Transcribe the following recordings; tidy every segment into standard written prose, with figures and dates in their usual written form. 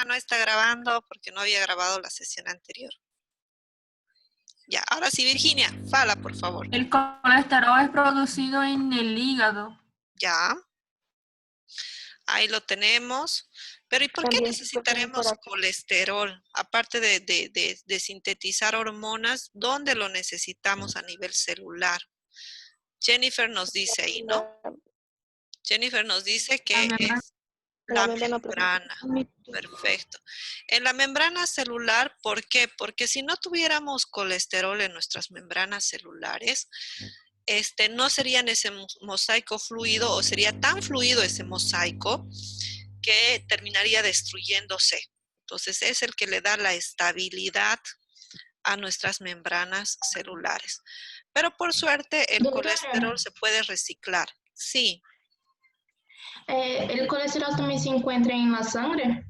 no está grabando porque no había grabado la sesión anterior. Ya, ahora sí, Virginia, fala, por favor. El colesterol es producido en el hígado. Ya, ahí lo tenemos. Pero ¿y por qué También se encuentra en el necesitaremos corazón. colesterol? Aparte de sintetizar hormonas, ¿dónde lo necesitamos a nivel celular? Jennifer nos dice ahí, ¿no? Jennifer nos dice que es La la membrana membrana. plasmática. Perfecto. En la membrana celular, ¿por qué? Porque si no tuviéramos colesterol en nuestras membranas celulares, no serían ese mosaico fluido o sería tan fluido ese mosaico que terminaría destruyéndose. Entonces es el que le da la estabilidad a nuestras membranas celulares. Pero por suerte el Doctora, colesterol se puede reciclar. Sí, ¿el colesterol también se encuentra en la sangre?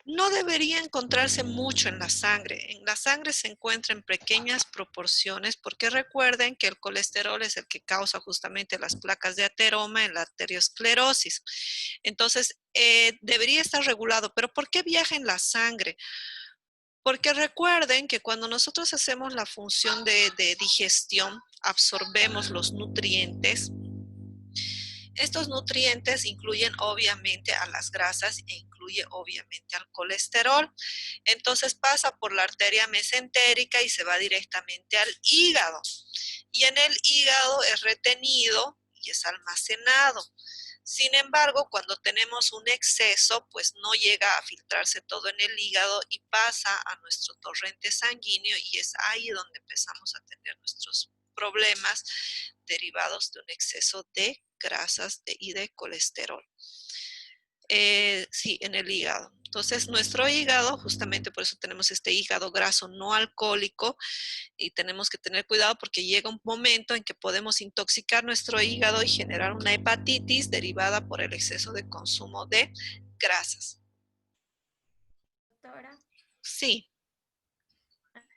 no debería encontrarse mucho en la sangre. En la sangre se encuentra en pequeñas proporciones porque recuerden que el colesterol es el que causa justamente las placas de ateroma en la arteriosclerosis. Entonces, debería estar regulado. ¿Pero por qué viaja en la sangre? Porque recuerden que cuando nosotros hacemos la función de digestión, absorbemos los nutrientes. Estos nutrientes incluyen obviamente a las grasas e incluye obviamente al colesterol. Entonces pasa por la arteria mesentérica y se va directamente al hígado. Y en el hígado es retenido y es almacenado. Sin embargo, cuando tenemos un exceso, pues no llega a filtrarse todo en el hígado y pasa a nuestro torrente sanguíneo y es ahí donde empezamos a tener nuestros problemas derivados de un exceso de grasas y de colesterol. Sí, en el hígado. Entonces, nuestro hígado, justamente por eso tenemos este hígado graso no alcohólico y tenemos que tener cuidado porque llega un momento en que podemos intoxicar nuestro hígado y generar una hepatitis derivada por el exceso de consumo de grasas. Doctora, Sí.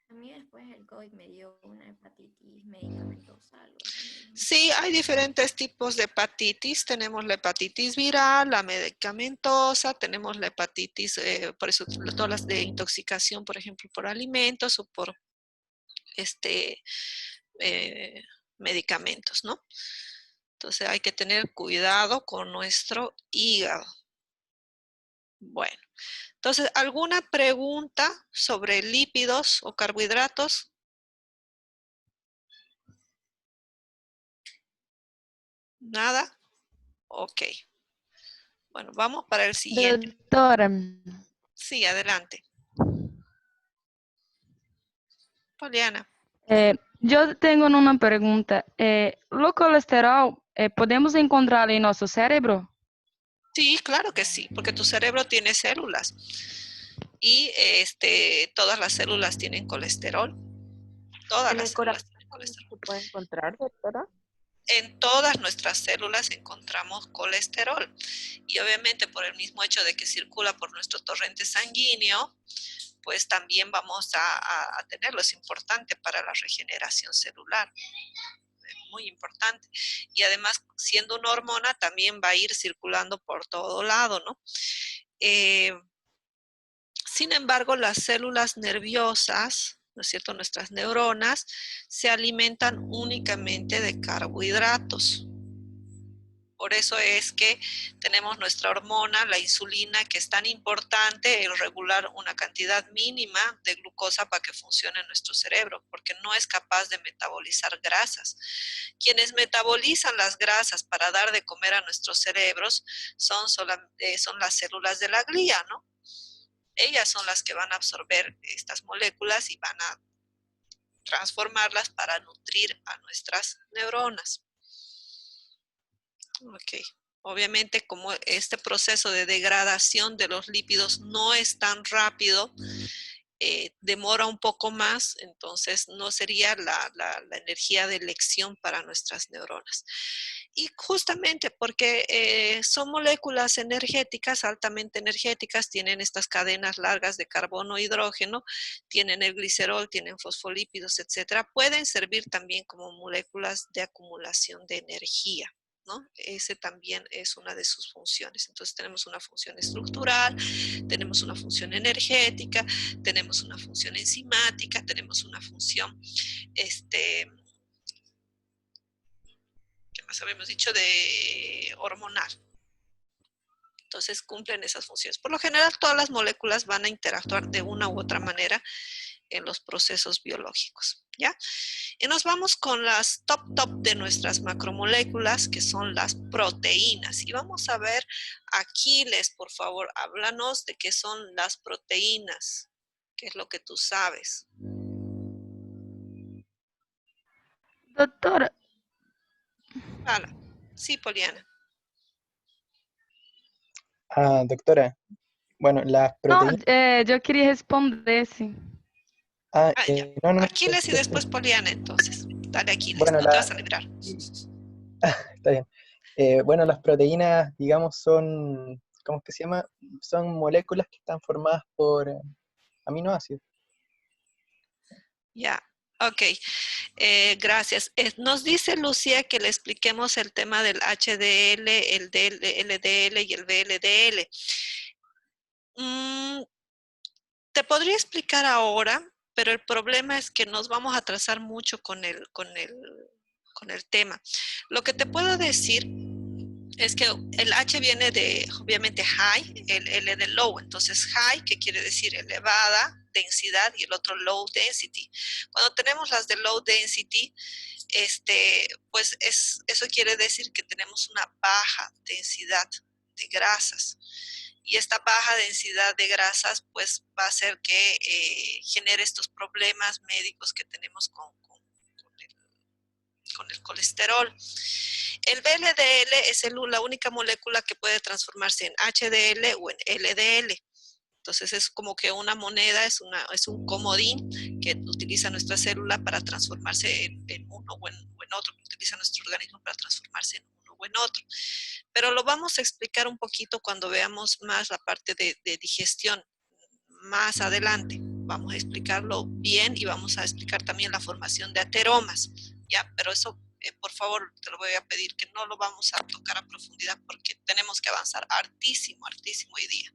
a mí después el COVID me dio una hepatitis medicamentosa, algo así. Sí, hay diferentes tipos de hepatitis. Tenemos la hepatitis viral, la medicamentosa, tenemos la hepatitis, por eso todas las de intoxicación, por ejemplo, por alimentos o por eh, medicamentos, ¿no? Entonces hay que tener cuidado con nuestro hígado. Bueno, entonces, ¿alguna pregunta sobre lípidos o carbohidratos? ¿Nada? Ok. Bueno, vamos para el siguiente. Doctora, Sí, adelante. Poliana. yo tengo una pregunta. ¿Lo colesterol podemos encontrar en nuestro cerebro? Sí, claro que sí, porque tu cerebro tiene células y todas las células tienen colesterol. Todas ¿En las el células corazón tienen colesterol. se puede encontrar, doctora? En todas nuestras células encontramos colesterol y obviamente por el mismo hecho de que circula por nuestro torrente sanguíneo, pues también vamos a tenerlo. Es importante para la regeneración celular. Muy importante. Y además, siendo una hormona, también va a ir circulando por todo lado, ¿no? Sin embargo, las células nerviosas, ¿no es cierto? Nuestras neuronas se alimentan únicamente de carbohidratos. Por eso es que tenemos nuestra hormona, la insulina, que es tan importante el regular una cantidad mínima de glucosa para que funcione nuestro cerebro, porque no es capaz de metabolizar grasas. Quienes metabolizan las grasas para dar de comer a nuestros cerebros son las células de la glía, ¿no? Ellas son las que van a absorber estas moléculas y van a transformarlas para nutrir a nuestras neuronas. Ok. Obviamente, como este proceso de degradación de los lípidos no es tan rápido, demora un poco más, entonces no sería la energía de elección para nuestras neuronas. Y justamente porque son moléculas energéticas, altamente energéticas, tienen estas cadenas largas de carbono e hidrógeno, tienen el glicerol, tienen fosfolípidos, etcétera, pueden servir también como moléculas de acumulación de energía. ¿no? Ese también es una de sus funciones. Entonces tenemos una función estructural, tenemos una función energética, tenemos una función enzimática, tenemos una función, ¿qué más habíamos dicho? De hormonal. Entonces cumplen esas funciones. Por lo general todas las moléculas van a interactuar de una u otra manera en los procesos biológicos, ¿ya? Y nos vamos con las top de nuestras macromoléculas, que son las proteínas. Y vamos a ver, Aquiles, por favor, háblanos de qué son las proteínas. ¿Qué es lo que tú sabes? Doutora, Habla. Sí, Poliana. Doctora, bueno, las não, proteínas... eu queria responder, sim. Ya. no, no, Aquiles y después Poliana, entonces. Dale, Aquiles, Bueno, no te vas a librar. está bien. Bueno, las proteínas, digamos, son, ¿cómo es que se llama? Son moléculas que están formadas por aminoácidos. Ya, ok. Gracias. Nos dice Lucía que le expliquemos el tema del HDL, el LDL y el VLDL. Te podría explicar ahora, pero el problema es que nos vamos a atrasar mucho con el tema. Lo que te puedo decir es que el H viene de, obviamente, high, el L de low. Entonces, high, que quiere decir elevada densidad, y el otro low density. Cuando tenemos las de low density, pues eso quiere decir que tenemos una baja densidad de grasas. Y esta baja densidad de grasas, pues, va a hacer que genere estos problemas médicos que tenemos con el colesterol. El VLDL es la única molécula que puede transformarse en HDL o en LDL. Entonces es como que una moneda, es un comodín que utiliza nuestra célula para transformarse en uno o en otro, que utiliza nuestro organismo para transformarse en uno o en otro. Pero lo vamos a explicar un poquito cuando veamos más la parte de digestión más adelante. Vamos a explicarlo bien y vamos a explicar también la formación de ateromas, ¿ya? Pero eso, por favor, te lo voy a pedir que no lo vamos a tocar a profundidad porque tenemos que avanzar hartísimo hoy día.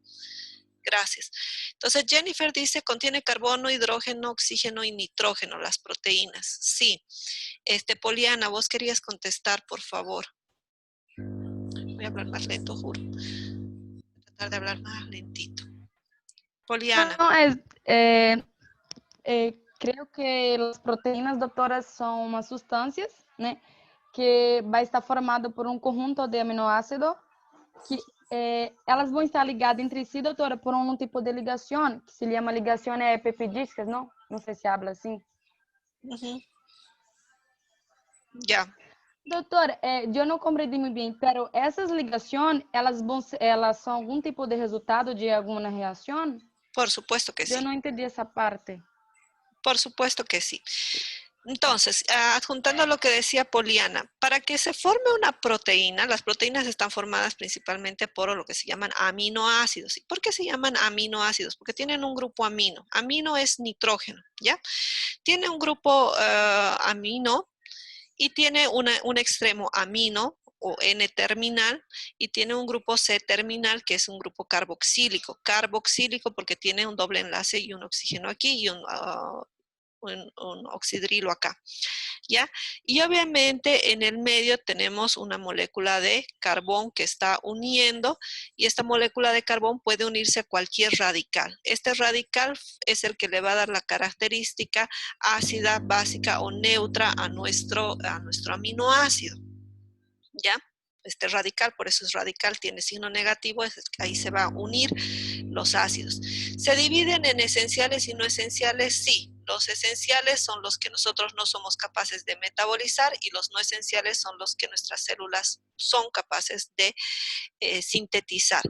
Gracias. Entonces, Jennifer dice, contiene carbono, hidrógeno, oxígeno y nitrógeno, las proteínas. Sí. Poliana, vos querías contestar, por favor. Voy a hablar más lento, juro. Voy a tratar de hablar más lentito. Poliana. Não, creio que as proteínas, doutoras, são umas substâncias, né, que vai estar formado por um conjunto de aminoácidos que elas vão estar ligadas entre si, doutora, por um tipo de ligação, que se chama ligação peptídicas, não? Não sei se habla assim. Ya. Doutora, eu não compreendi muito bem, pero essas ligações, elas são algum tipo de resultado de alguma reação? Por supuesto que sí. Yo no entendí esa parte. Por supuesto que sí. Entonces, adjuntando lo que decía Poliana, para que se forme una proteína, las proteínas están formadas principalmente por lo que se llaman aminoácidos. ¿Y por qué se llaman aminoácidos? Porque tienen un grupo amino. Amino es nitrógeno, ¿ya? Tiene un grupo amino y tiene un extremo amino o N-terminal, y tiene un grupo C-terminal, que es un grupo carboxílico. Carboxílico porque tiene un doble enlace y un oxígeno aquí y un oxidrilo acá, ¿ya? Y obviamente en el medio tenemos una molécula de carbón que está uniendo, y esta molécula de carbón puede unirse a cualquier radical. Este radical es el que le va a dar la característica ácida, básica o neutra a nuestro aminoácido, ¿ya? Este radical, por eso es radical, tiene signo negativo, ahí se va a unir los ácidos. ¿Se dividen en esenciales y no esenciales? Sí. Los esenciales son los que nosotros no somos capaces de metabolizar, y los no esenciales son los que nuestras células son capaces de sintetizar.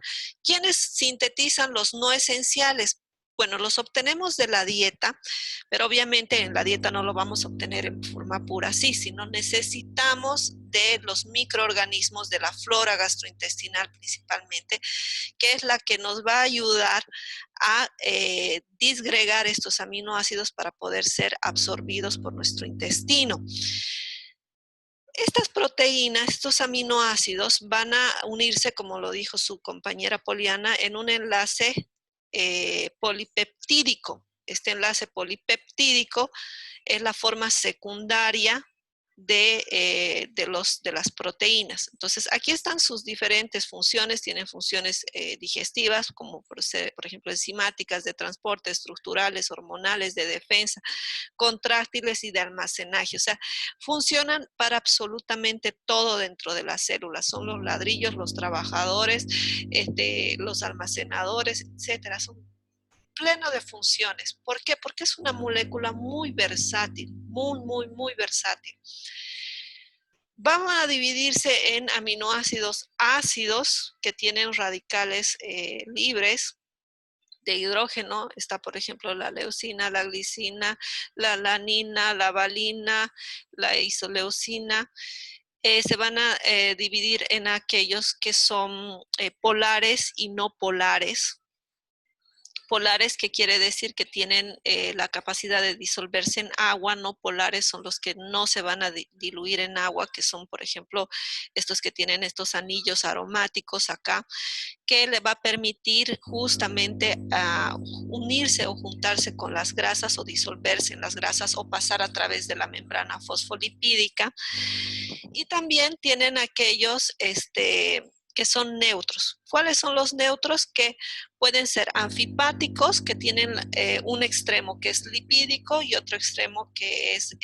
¿Quiénes sintetizan los no esenciales? Bueno, los obtenemos de la dieta, pero obviamente en la dieta no lo vamos a obtener en forma pura así, sino necesitamos de los microorganismos de la flora gastrointestinal principalmente, que es la que nos va a ayudar a disgregar estos aminoácidos para poder ser absorbidos por nuestro intestino. estas proteínas, estos aminoácidos van a unirse, como lo dijo su compañera Poliana, en un enlace polipeptídico. Este enlace polipeptídico es la forma secundaria de las proteínas. Entonces, aquí están sus diferentes funciones. Tienen funciones digestivas, como por ejemplo, enzimáticas, de transporte, estructurales, hormonales, de defensa, contráctiles y de almacenaje. O sea, funcionan para absolutamente todo dentro de las células. Son los ladrillos, los trabajadores, los almacenadores, etcétera. Son pleno de funciones. ¿Por qué? Porque es una molécula muy versátil, muy versátil. Van a dividirse en aminoácidos ácidos que tienen radicales libres de hidrógeno. Está, por ejemplo, la leucina, la glicina, la alanina, la valina, la isoleucina. Se van a dividir en aquellos que son polares y no polares. Polares, que quiere decir que tienen la capacidad de disolverse en agua. No polares son los que no se van a diluir en agua, que son, por ejemplo, estos que tienen estos anillos aromáticos acá, que le va a permitir justamente unirse o juntarse con las grasas o disolverse en las grasas o pasar a través de la membrana fosfolipídica. Y también tienen aquellos que son neutros. ¿Cuáles son los neutros? Que pueden ser anfipáticos, que tienen un extremo que es lipídico y otro extremo que es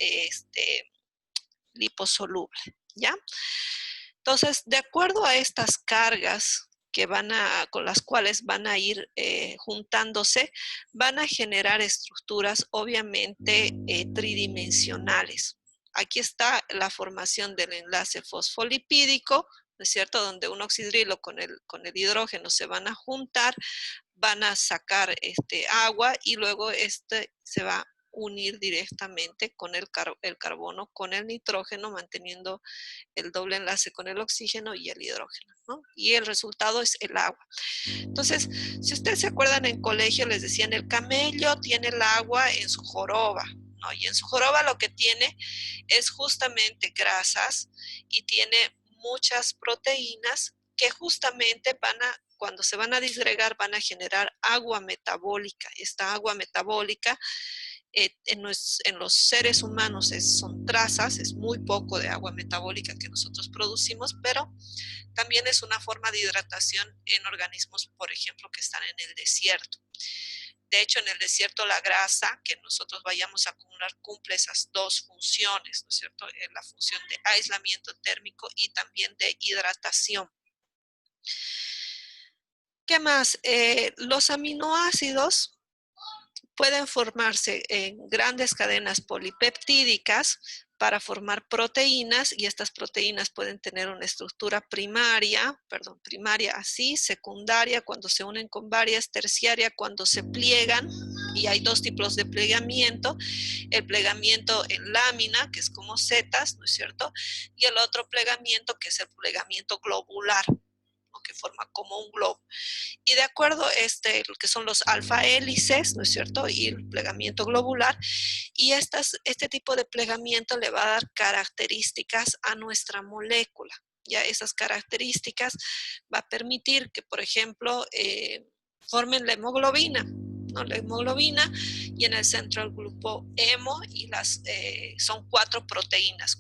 liposoluble, ¿ya? Entonces, de acuerdo a estas cargas con las cuales van a ir juntándose, van a generar estructuras obviamente tridimensionales. Aquí está la formación del enlace fosfolipídico, ¿no es cierto? Donde un oxidrilo con el hidrógeno se van a juntar, van a sacar agua y luego se va a unir directamente con el carbono, con el nitrógeno, manteniendo el doble enlace con el oxígeno y el hidrógeno, ¿no? Y el resultado es el agua. Entonces, si ustedes se acuerdan, en colegio les decían, el camello tiene el agua en su joroba, ¿no? Y en su joroba lo que tiene es justamente grasas y tiene muchas proteínas que justamente cuando se van a disgregar, van a generar agua metabólica. Esta agua metabólica en los seres humanos son trazas, es muy poco de agua metabólica que nosotros producimos, pero también es una forma de hidratación en organismos, por ejemplo, que están en el desierto. De hecho, en el desierto la grasa que nosotros vayamos a acumular cumple esas dos funciones, ¿no es cierto? La función de aislamiento térmico y también de hidratación. ¿Qué más? Los aminoácidos pueden formarse en grandes cadenas polipeptídicas para formar proteínas, y estas proteínas pueden tener una estructura primaria así, secundaria cuando se unen con varias, terciaria cuando se pliegan, y hay dos tipos de plegamiento: el plegamiento en lámina, que es como setas, ¿no es cierto? Y el otro plegamiento, que es el plegamiento globular, ¿no? Que forma como un globo. Y de acuerdo lo que son los alfa hélices, ¿no es cierto? Y el plegamiento globular. Y este tipo de plegamiento le va a dar características a nuestra molécula. Ya esas características va a permitir que, por ejemplo, formen la hemoglobina, ¿no? La hemoglobina, y en el centro el grupo hemo, y son cuatro proteínas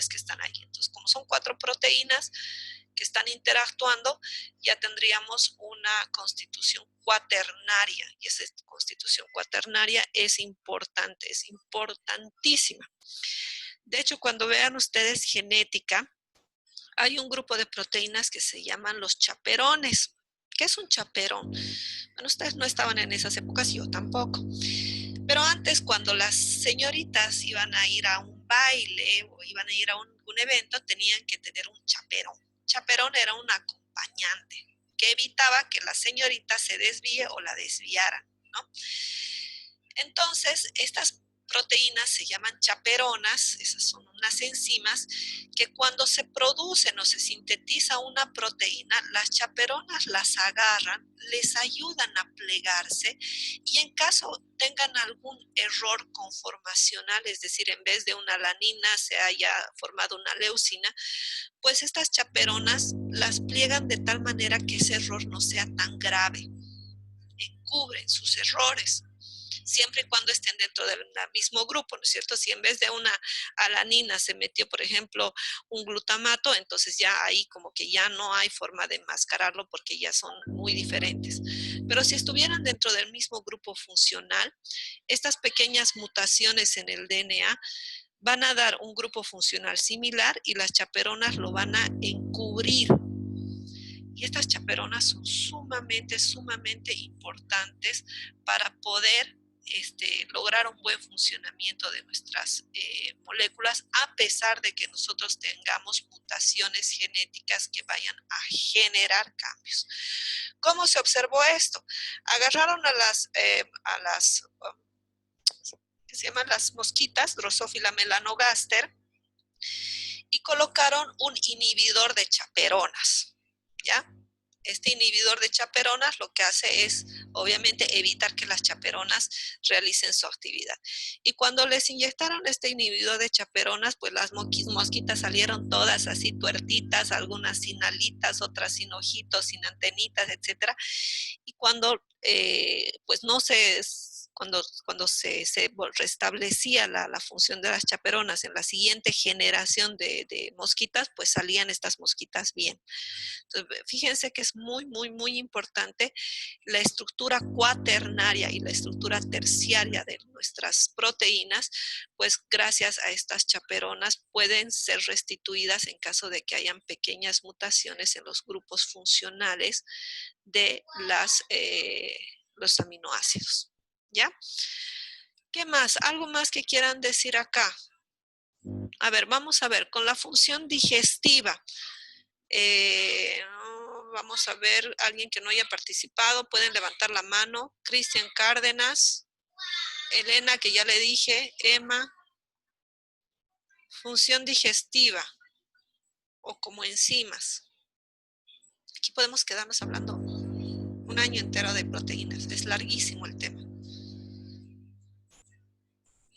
que están ahí. Entonces, como son cuatro proteínas que están interactuando, ya tendríamos una constitución cuaternaria, y esa constitución cuaternaria es importante, es importantísima. De hecho, cuando vean ustedes genética, hay un grupo de proteínas que se llaman los chaperones. ¿Qué es un chaperón? Bueno, ustedes no estaban en esas épocas, yo tampoco. Pero antes, cuando las señoritas iban a ir a un baile o iban a ir a un evento, tenían que tener un chaperón. Chaperón era un acompañante que evitaba que la señorita se desvíe o la desviaran, ¿no? Entonces, estas proteínas se llaman chaperonas, esas son unas enzimas que cuando se producen o se sintetiza una proteína, las chaperonas las agarran, les ayudan a plegarse y en caso tengan algún error conformacional, es decir, en vez de una alanina se haya formado una leucina, pues estas chaperonas las pliegan de tal manera que ese error no sea tan grave, encubren sus errores, siempre y cuando estén dentro del mismo grupo, ¿no es cierto? Si en vez de una alanina se metió, por ejemplo, un glutamato, entonces ya ahí como que ya no hay forma de enmascararlo porque ya son muy diferentes. Pero si estuvieran dentro del mismo grupo funcional, estas pequeñas mutaciones en el DNA van a dar un grupo funcional similar y las chaperonas lo van a encubrir. Y estas chaperonas son sumamente importantes para poder lograr un buen funcionamiento de nuestras moléculas, a pesar de que nosotros tengamos mutaciones genéticas que vayan a generar cambios. ¿Cómo se observó esto? Agarraron a las que se llaman las mosquitas, Drosophila melanogaster, y colocaron un inhibidor de chaperonas, ¿ya? Este inhibidor de chaperonas lo que hace es, obviamente, evitar que las chaperonas realicen su actividad. Y cuando les inyectaron este inhibidor de chaperonas, pues las mosquitas salieron todas así tuertitas, algunas sin alitas, otras sin ojitos, sin antenitas, etc. Y cuando, pues no se... Cuando se restablecía la función de las chaperonas en la siguiente generación de mosquitas, pues salían estas mosquitas bien. Entonces, fíjense que es muy importante la estructura cuaternaria y la estructura terciaria de nuestras proteínas, pues gracias a estas chaperonas pueden ser restituidas en caso de que hayan pequeñas mutaciones en los grupos funcionales de los aminoácidos. ¿Ya? ¿Qué más? ¿Algo más que quieran decir acá? A ver, vamos a ver, con la función digestiva. Vamos a ver, alguien que no haya participado, pueden levantar la mano. Cristian Cárdenas, Elena, que ya le dije, Emma. Función digestiva o como enzimas. Aquí podemos quedarnos hablando un año entero de proteínas, es larguísimo el tema.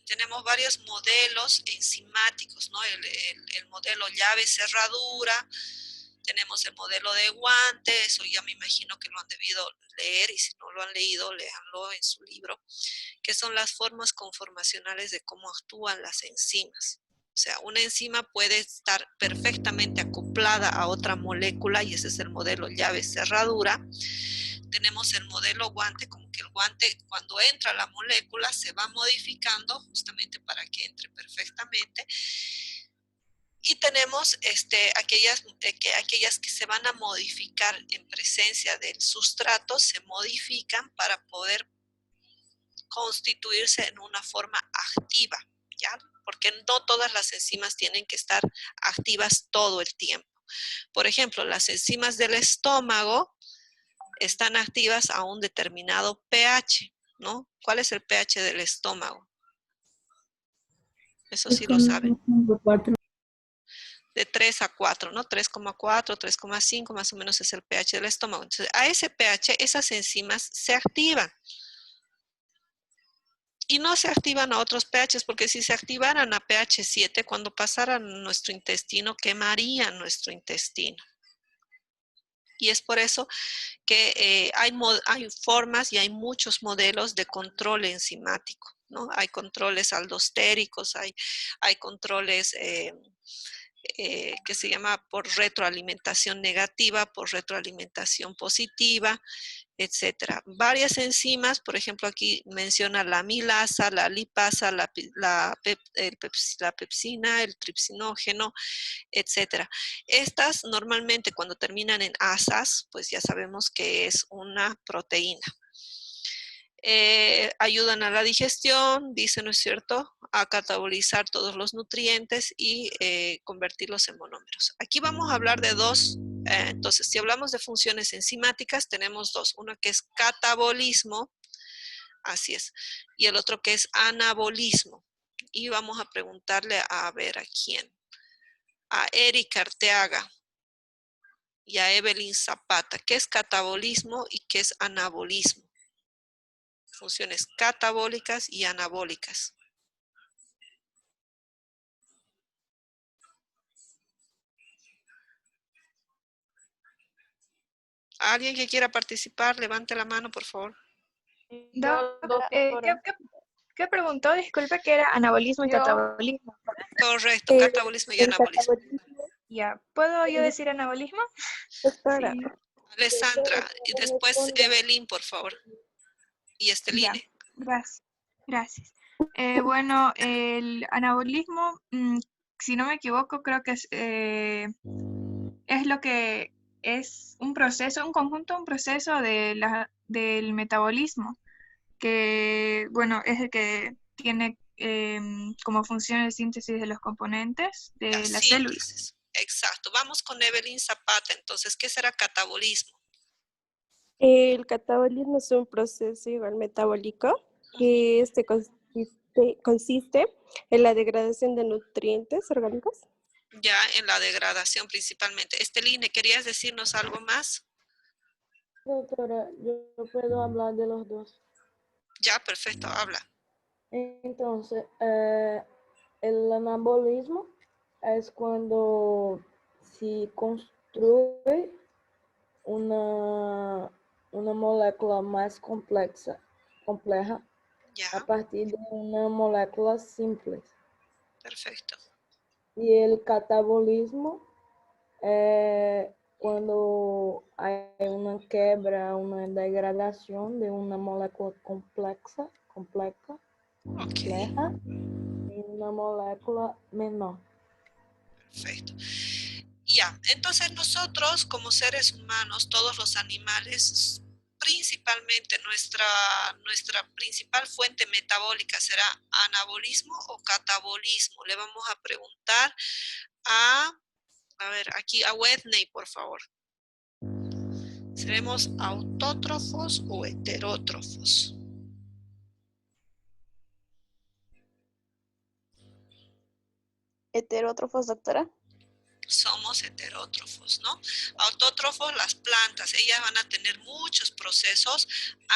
Tenemos varios modelos enzimáticos, ¿no? El modelo llave-cerradura, tenemos el modelo de guante, eso ya me imagino que lo han debido leer y si no lo han leído, léanlo en su libro, que son las formas conformacionales de cómo actúan las enzimas. O sea, una enzima puede estar perfectamente acoplada a otra molécula y ese es el modelo llave-cerradura. Tenemos el modelo guante, como que el guante cuando entra la molécula se va modificando justamente para que entre perfectamente. Y tenemos aquellas que se van a modificar en presencia del sustrato, se modifican para poder constituirse en una forma activa, ¿ya? Porque no todas las enzimas tienen que estar activas todo el tiempo. Por ejemplo, las enzimas del estómago están activas a un determinado pH, ¿no? ¿Cuál es el pH del estómago? Eso sí lo saben. De 3 a 4, ¿no? 3,4, 3,5 más o menos es el pH del estómago. Entonces, a ese pH esas enzimas se activan. Y no se activan a otros pHs, porque si se activaran a pH 7, cuando pasaran a nuestro intestino, quemarían nuestro intestino. Y es por eso que hay formas y hay muchos modelos de control enzimático, ¿no? Hay controles aldostéricos, hay controles que se llama por retroalimentación negativa, por retroalimentación positiva, etcétera. Varias enzimas, por ejemplo, aquí menciona la amilasa, la lipasa, la pepsina, el tripsinógeno, etcétera. Estas normalmente cuando terminan en asas, pues ya sabemos que es una proteína. Ayudan a la digestión, dice, ¿no es cierto?, a catabolizar todos los nutrientes y convertirlos en monómeros. Aquí vamos a hablar de dos, entonces, si hablamos de funciones enzimáticas, tenemos dos, una que es catabolismo, así es, y el otro que es anabolismo. y vamos a preguntarle a ver a quién. A Erika Arteaga y a Evelyn Zapata. ¿Qué es catabolismo y qué es anabolismo? Funciones catabólicas y anabólicas. ¿Alguien que quiera participar? Levante la mano, por favor. ¿Qué preguntó? Disculpe, que era anabolismo y Yo. catabolismo. Correcto, catabolismo y El anabolismo. Ya, ¿puedo yo decir anabolismo? doctora, Sí. Alessandra, y después Evelyn, por favor. Y Ya, Esteline. gracias. Bueno, el anabolismo, si no me equivoco, creo que es lo que es un proceso, un proceso del metabolismo, que, bueno, es el que tiene como función el síntesis de los componentes de la célula. Síntesis. Exacto. Vamos con Evelyn Zapata. Entonces, ¿qué será catabolismo? el catabolismo es un proceso igual metabólico que consiste en la degradación de nutrientes orgánicos. Ya en la degradación principalmente. Esteline, ¿querías decirnos algo más? Doctora, yo puedo hablar de los dos. Ya, perfecto, habla. Entonces, el anabolismo es cuando se construye una molécula más compleja Ya, a partir de una molécula simple. perfecto. Y el catabolismo es cuando hay una quebra, una degradación de una molécula compleja Ok, en una molécula menor. perfecto. Ya, entonces nosotros como seres humanos, todos los animales, principalmente nuestra principal fuente metabólica será anabolismo o catabolismo. Le vamos a preguntar a ver, aquí a Whitney, por favor. ¿Seremos autótrofos o heterótrofos? Heterótrofos, doctora. Somos heterótrofos, ¿no? Autótrofos, las plantas, ellas van a tener muchos procesos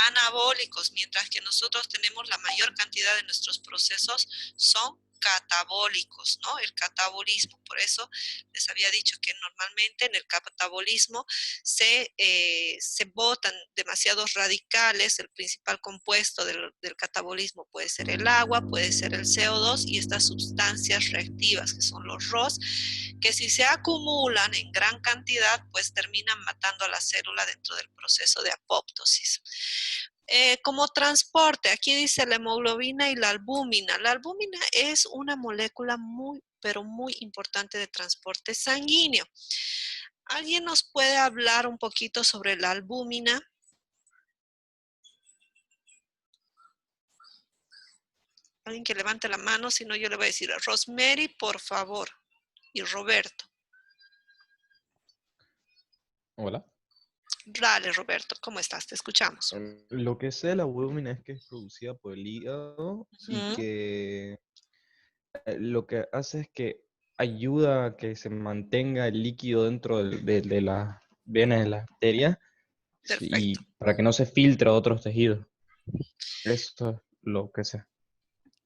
anabólicos, mientras que nosotros tenemos la mayor cantidad de nuestros procesos son catabólicos, ¿no? El catabolismo. Por eso les había dicho que normalmente en el catabolismo se botan demasiados radicales. El principal compuesto del catabolismo puede ser el agua, puede ser el CO2 y estas sustancias reactivas que son los ROS, que si se acumulan en gran cantidad, pues terminan matando a la célula dentro del proceso de apoptosis. Como transporte, aquí dice la hemoglobina y la albúmina. La albúmina es una molécula muy, pero muy importante de transporte sanguíneo. ¿Alguien nos puede hablar un poquito sobre la albúmina? Alguien que levante la mano, si no yo le voy a decir a Rosemary, por favor, y Roberto. Hola. Dale, Roberto, ¿cómo estás? Te escuchamos. Lo que sé de la albúmina es que es producida por el hígado y que lo que hace es que ayuda a que se mantenga el líquido dentro de las venas de las arterias y Perfecto. para que no se filtre a otros tejidos. Eso es lo que sé.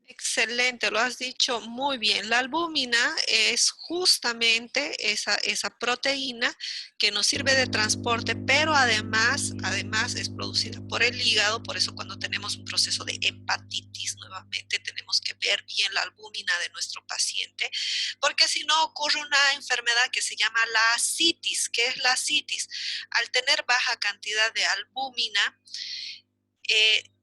Excelente, lo has dicho muy bien. La albúmina es justamente esa proteína que nos sirve de transporte, pero además es producida por el hígado. Por eso cuando tenemos un proceso de hepatitis, nuevamente tenemos que ver bien la albúmina de nuestro paciente, porque si no ocurre una enfermedad que se llama la ascitis. ¿Qué es la ascitis? Al tener baja cantidad de albúmina,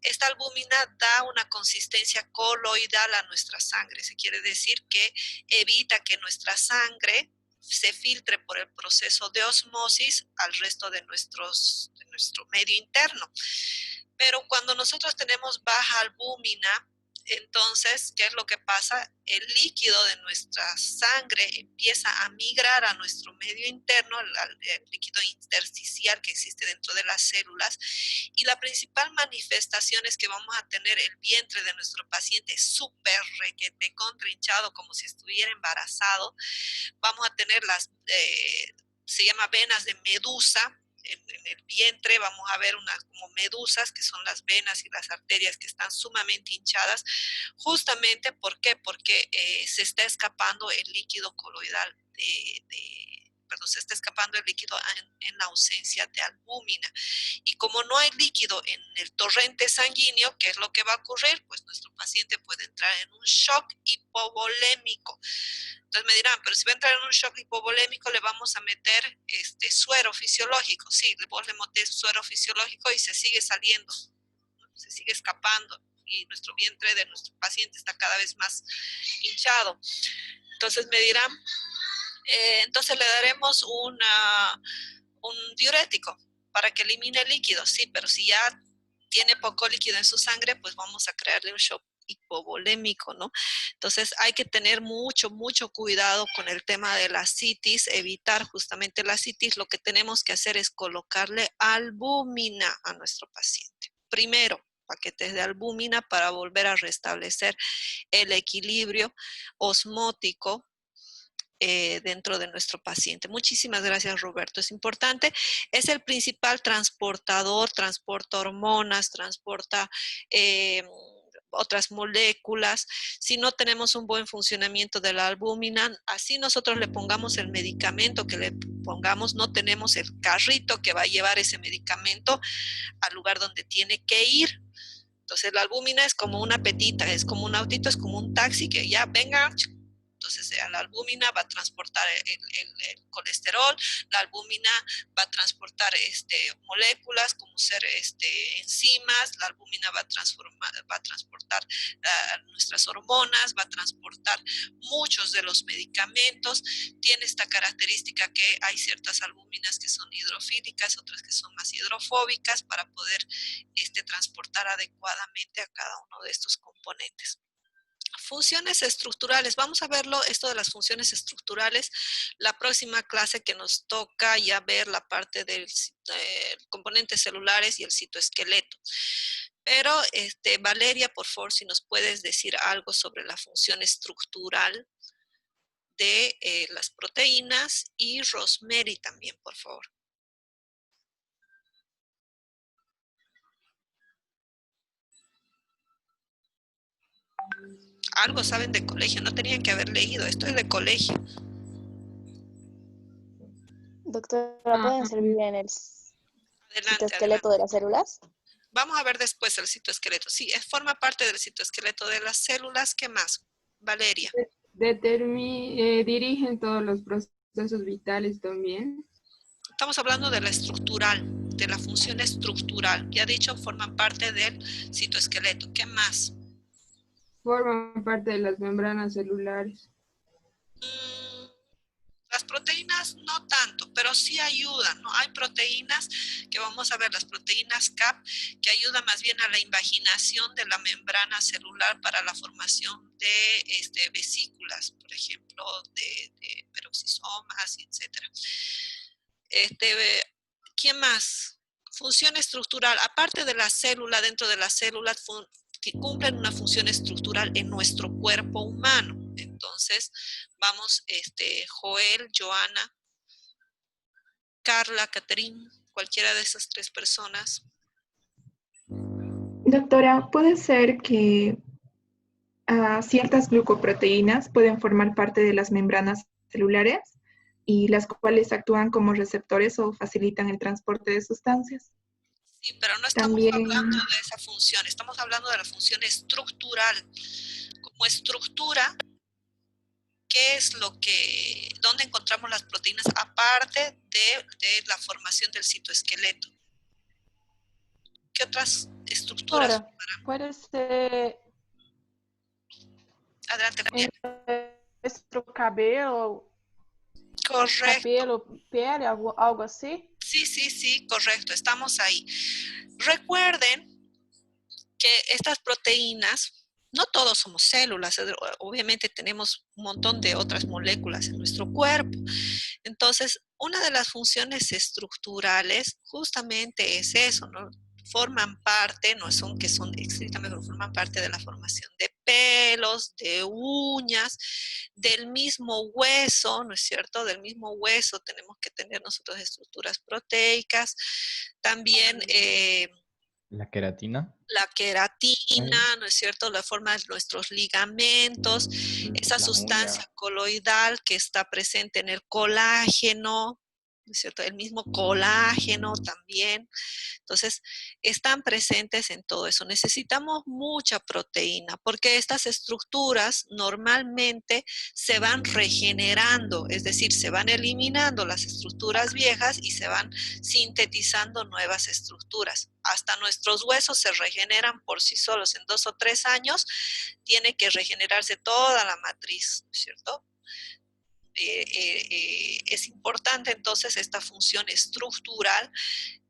esta albúmina da una consistencia coloidal a nuestra sangre. Se quiere decir que evita que nuestra sangre se filtre por el proceso de osmosis al resto de nuestro medio interno. Pero cuando nosotros tenemos baja albúmina, Entonces, ¿qué es lo que pasa? El líquido de nuestra sangre empieza a migrar a nuestro medio interno, el líquido intersticial que existe dentro de las células, y la principal manifestación es que vamos a tener el vientre de nuestro paciente súper requete contrahinchado, como si estuviera embarazado. Vamos a tener se llama venas de medusa. En el vientre vamos a ver unas como medusas, que son las venas y las arterias que están sumamente hinchadas, justamente, ¿por qué? Porque se está escapando el líquido coloidal perdón, se está escapando el líquido en ausencia de albúmina. Y como no hay líquido en el torrente sanguíneo, ¿qué es lo que va a ocurrir? Pues nuestro paciente puede entrar en un shock hipovolémico. Entonces me dirán, pero si va a entrar en un shock hipovolémico, le vamos a meter suero fisiológico. Sí, vos le metés suero fisiológico y se sigue saliendo, se sigue escapando. Y nuestro vientre de nuestro paciente está cada vez más hinchado. Entonces me dirán, entonces le daremos un diurético para que elimine el líquido. Sí, pero si ya tiene poco líquido en su sangre, pues vamos a crearle un shock hipovolémico, ¿no? Entonces hay que tener mucho cuidado con el tema de la ascitis, evitar justamente la ascitis. Lo que tenemos que hacer es colocarle albúmina a nuestro paciente. Primero, paquetes de albúmina para volver a restablecer el equilibrio osmótico dentro de nuestro paciente. Muchísimas gracias, Roberto. Es importante, es el principal transportador, transporta hormonas, transporta otras moléculas. Si no tenemos un buen funcionamiento de la albúmina, así nosotros le pongamos el medicamento que le pongamos, no tenemos el carrito que va a llevar ese medicamento al lugar donde tiene que ir. Entonces la albúmina es como una petita, es como un autito, es como un taxi que ya venga. Entonces la albúmina va a transportar el colesterol, la albúmina va a transportar moléculas como ser enzimas, la albúmina va a transportar nuestras hormonas, va a transportar muchos de los medicamentos. Tiene esta característica que hay ciertas albúminas que son hidrofílicas, otras que son más hidrofóbicas, para poder transportar adecuadamente a cada uno de estos componentes. Funciones estructurales, vamos a verlo, esto de las funciones estructurales, la próxima clase que nos toca ya ver la parte del componentes celulares y el citoesqueleto. Pero, Valeria, por favor, si nos puedes decir algo sobre la función estructural de las proteínas, y Rosemary también, por favor. Algo saben de colegio, no tenían que haber leído, esto es de colegio. Doctora, ¿pueden servir en el citoesqueleto de las células? Vamos a ver después el citoesqueleto. Sí, forma parte del citoesqueleto de las células. ¿Qué más? Valeria. Dirigen todos los procesos vitales también. Estamos hablando de la estructural, de la función estructural. Ya dicho, forman parte del citoesqueleto. ¿Qué más? Forman parte de las membranas celulares. Las proteínas no tanto, pero sí ayudan, ¿no? Hay proteínas que vamos a ver, las proteínas CAP, que ayudan más bien a la invaginación de la membrana celular para la formación de vesículas, por ejemplo, de peroxisomas, etc. ¿Quién más? Función estructural, aparte de la célula, dentro de la célula que cumplen una función estructural en nuestro cuerpo humano. Entonces, vamos, Joel, Joana, Carla, Catherine, cualquiera de esas tres personas. Doctora, ¿puede ser que ciertas glucoproteínas pueden formar parte de las membranas celulares y las cuales actúan como receptores o facilitan el transporte de sustancias? Sí, pero no estamos hablando de esa función, estamos hablando de la función estructural. Como estructura, ¿qué es dónde encontramos las proteínas aparte de la formación del citoesqueleto? ¿Qué otras estructuras? Ahora, puede ser Adelante, nuestro cabello. Correcto. Cabelo, piel, algo así. Sí, correcto, estamos ahí. Recuerden que estas proteínas no todos somos células, obviamente tenemos un montón de otras moléculas en nuestro cuerpo. Entonces, una de las funciones estructurales justamente es eso, ¿no? Forman parte, no son que son estrictamente, pero forman parte de la formación de pelos, de uñas, del mismo hueso, ¿no es cierto? Del mismo hueso tenemos que tener nosotros estructuras proteicas. También La queratina. la queratina, ¿no es cierto? La forma de nuestros ligamentos, esa La sustancia uña. coloidal que está presente en el colágeno, ¿no es cierto? El mismo colágeno también. Entonces, están presentes en todo eso. Necesitamos mucha proteína porque estas estructuras normalmente se van regenerando, es decir, se van eliminando las estructuras viejas y se van sintetizando nuevas estructuras. Hasta nuestros huesos se regeneran por sí solos. En 2 o 3 años tiene que regenerarse toda la matriz, ¿no es cierto? Es importante entonces esta función estructural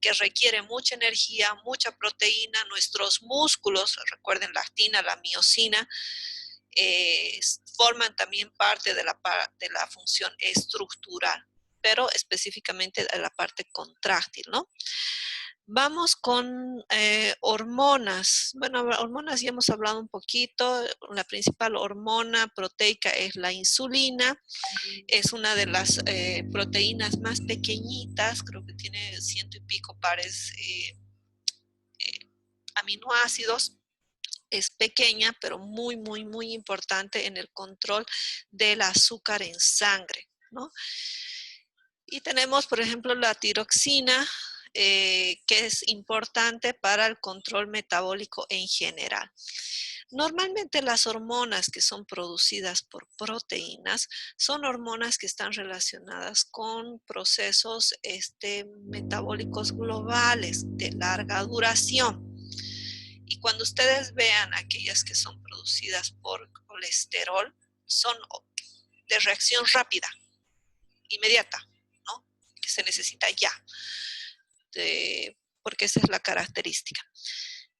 que requiere mucha energía, mucha proteína. Nuestros músculos, recuerden la actina, la miosina, forman también parte de la función estructural, pero específicamente de la parte contráctil, ¿no? Vamos con hormonas. Bueno, hormonas ya hemos hablado un poquito. La principal hormona proteica es la insulina. Es una de las proteínas más pequeñitas, creo que tiene 100 y pico pares aminoácidos. Es pequeña, pero muy, muy, muy importante en el control del azúcar en sangre, ¿no? Y tenemos, por ejemplo, la tiroxina, que es importante para el control metabólico en general. Normalmente las hormonas que son producidas por proteínas son hormonas que están relacionadas con procesos metabólicos globales de larga duración. Y cuando ustedes vean aquellas que son producidas por colesterol, son de reacción rápida, inmediata, ¿no? Que se necesita ya, porque esa es la característica.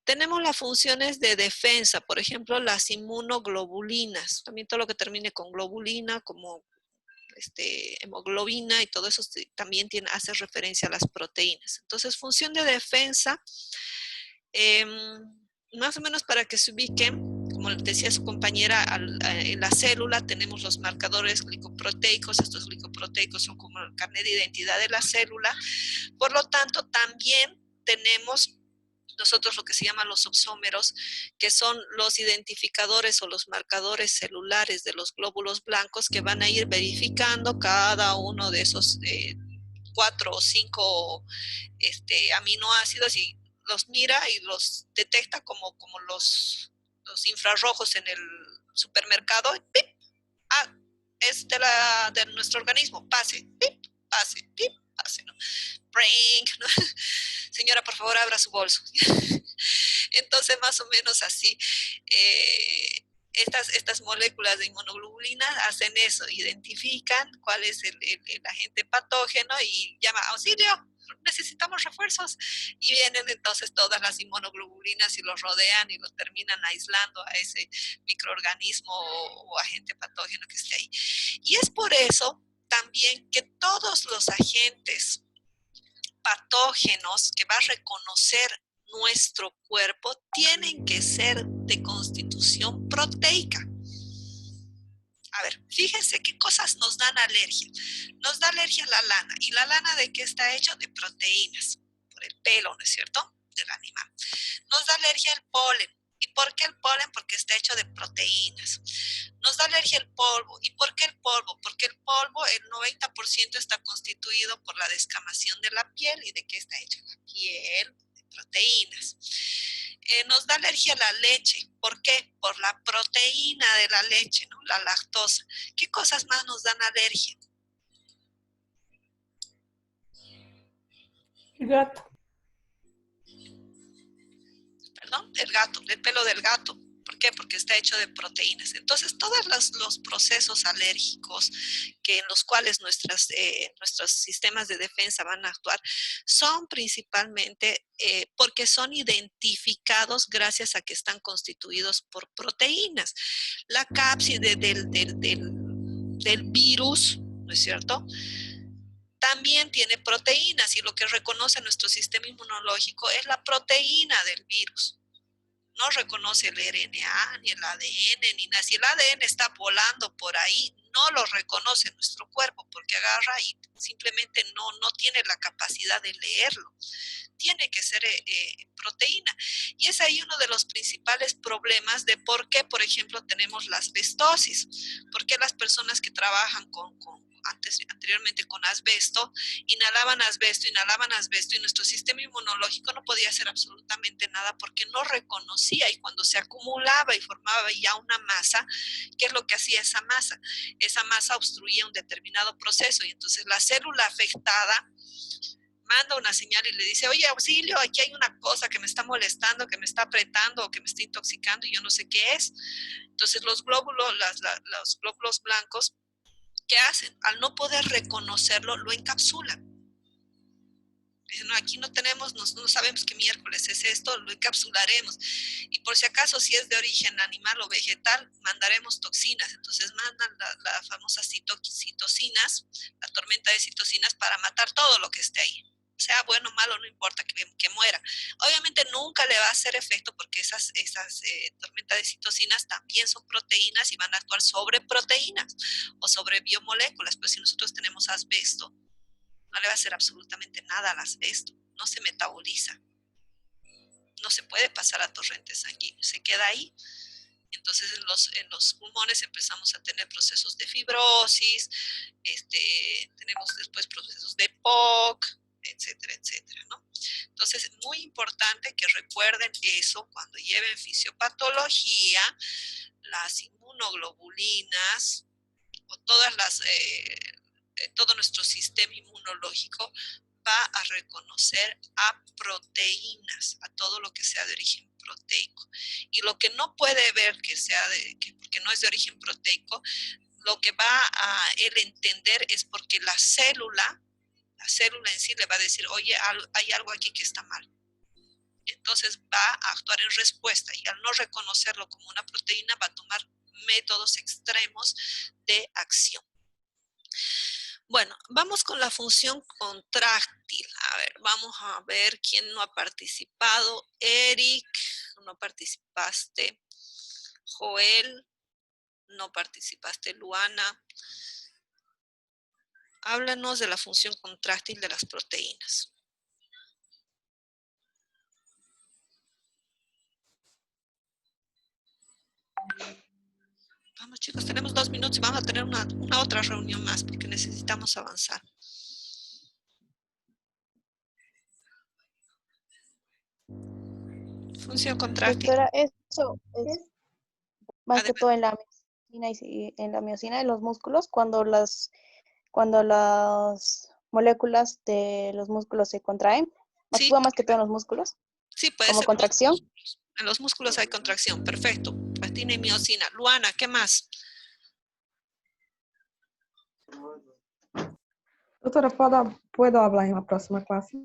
Tenemos las funciones de defensa, por ejemplo, las inmunoglobulinas, también todo lo que termine con globulina, como hemoglobina y todo eso también hace referencia a las proteínas. Entonces, función de defensa, más o menos para que se ubiquen, como decía su compañera, en la célula tenemos los marcadores glicoproteicos. Estos glicoproteicos son como el carnet de identidad de la célula. Por lo tanto, también tenemos nosotros lo que se llaman los opsómeros, que son los identificadores o los marcadores celulares de los glóbulos blancos que van a ir verificando cada uno de esos 4 o 5 aminoácidos y los mira y los detecta como los infrarrojos en el supermercado. ¡Pip! Ah, es de nuestro organismo. Pase, pip, pase, pip, pase, ¿no? Brain, ¿no? Señora, por favor, abra su bolso. Entonces, más o menos así. Estas moléculas de inmunoglobulina hacen eso, identifican cuál es el agente patógeno y llama auxilio, necesitamos refuerzos, y vienen entonces todas las inmunoglobulinas y los rodean y los terminan aislando a ese microorganismo o agente patógeno que esté ahí. Y es por eso también que todos los agentes patógenos que va a reconocer nuestro cuerpo tienen que ser de constitución proteica. A ver, fíjense qué cosas nos dan alergia. Nos da alergia la lana. ¿Y la lana de qué está hecho? De proteínas, por el pelo, ¿no es cierto?, del animal. Nos da alergia el polen. ¿Y por qué el polen? Porque está hecho de proteínas. Nos da alergia el polvo. ¿Y por qué el polvo? Porque el polvo, el 90% está constituido por la descamación de la piel. ¿Y de qué está hecha la piel? De proteínas. Nos da alergia la leche. ¿Por qué? Por la proteína de la leche, ¿no? La lactosa. ¿Qué cosas más nos dan alergia? El gato. Perdón, el gato, el pelo del gato. ¿Por qué? Porque está hecho de proteínas. Entonces, todos los procesos alérgicos en los cuales nuestros sistemas de defensa van a actuar son principalmente porque son identificados gracias a que están constituidos por proteínas. La cápside del virus, ¿no es cierto?, también tiene proteínas, y lo que reconoce nuestro sistema inmunológico es la proteína del virus. No reconoce el RNA, ni el ADN, ni nada. Si el ADN está volando por ahí, no lo reconoce nuestro cuerpo, porque agarra y simplemente no tiene la capacidad de leerlo. Tiene que ser proteína. Y es ahí uno de los principales problemas de por qué, por ejemplo, tenemos la asbestosis. ¿Por qué las personas que trabajan anteriormente con asbesto, inhalaban asbesto y nuestro sistema inmunológico no podía hacer absolutamente nada porque no reconocía, y cuando se acumulaba y formaba ya una masa, ¿qué es lo que hacía esa masa? Esa masa obstruía un determinado proceso y entonces la célula afectada manda una señal y le dice, oye, auxilio, aquí hay una cosa que me está molestando, que me está apretando o que me está intoxicando y yo no sé qué es. Entonces los glóbulos blancos, ¿qué hacen? Al no poder reconocerlo, lo encapsulan. Dicen, no, aquí no tenemos, no sabemos qué miércoles es esto, lo encapsularemos. Y por si acaso, si es de origen animal o vegetal, mandaremos toxinas. Entonces mandan las famosas citocinas, la tormenta de citocinas, para matar todo lo que esté ahí. Sea bueno o malo, no importa que muera. Obviamente nunca le va a hacer efecto porque esas tormentas de citocinas también son proteínas y van a actuar sobre proteínas o sobre biomoléculas. Pues si nosotros tenemos asbesto, no le va a hacer absolutamente nada al asbesto. No se metaboliza. No se puede pasar a torrente sanguíneo. Se queda ahí. Entonces en los pulmones empezamos a tener procesos de fibrosis, tenemos después procesos de POC, etcétera, etcétera, ¿no? Entonces, es muy importante que recuerden eso cuando lleven fisiopatología, las inmunoglobulinas o todo nuestro sistema inmunológico va a reconocer a proteínas, a todo lo que sea de origen proteico. Y lo que no puede ver porque no es de origen proteico, lo que va a él entender es porque la célula en sí le va a decir, oye, hay algo aquí que está mal. Entonces va a actuar en respuesta y al no reconocerlo como una proteína va a tomar métodos extremos de acción. Bueno, vamos con la función contráctil. A ver, vamos a ver quién no ha participado. Eric, no participaste. Joel, no participaste. Luana. Háblanos de la función contráctil de las proteínas. Vamos, chicos, tenemos 2 minutos y vamos a tener una otra reunión más porque necesitamos avanzar. Función contráctil. Doctora, eso es más que todo en la miocina de los músculos, cuando las moléculas de los músculos se contraen. ¿Actúa más que todo en los músculos? Sí, puede ¿Como ser contracción? En los músculos hay contracción, perfecto. Actina y miocina. Luana, ¿qué más? Doctora, ¿puedo hablar en la próxima clase?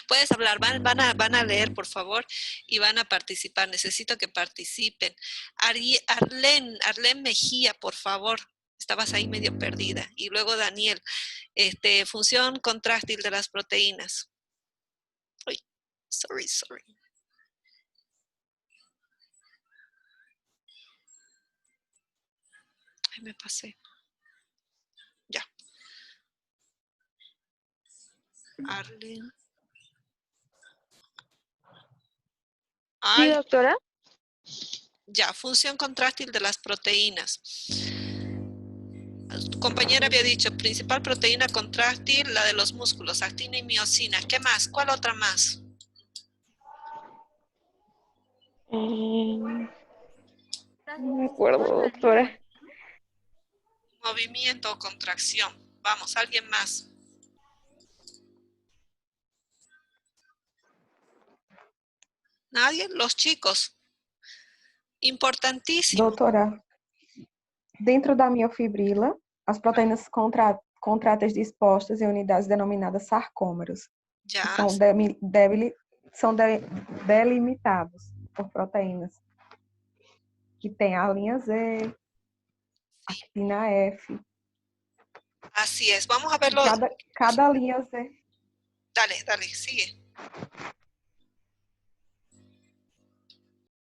Puedes hablar, van a leer, por favor, y van a participar. Necesito que participen. Arlene Mejía, por favor. Estabas ahí medio perdida. Y luego Daniel. Función contráctil de las proteínas. Uy, sorry. Ay, me pasé. Ya. Arlene. Sí, doctora. Ya, función contráctil de las proteínas. Tu compañera había dicho, principal proteína contráctil, la de los músculos, actina y miocina. ¿Qué más? ¿Cuál otra más? No me acuerdo, doctora. Movimiento o contracción. Vamos, ¿alguien más? ¿Nadie? Los chicos. Importantíssimo. Doutora, dentro da miofibrila, as proteínas contráteis dispostas em unidades denominadas sarcômeros, que Ya. são delimitados por proteínas, que tem a linha Z, actina F. Así es. Vamos a verlo. Cada linha Z. Dale, sigue.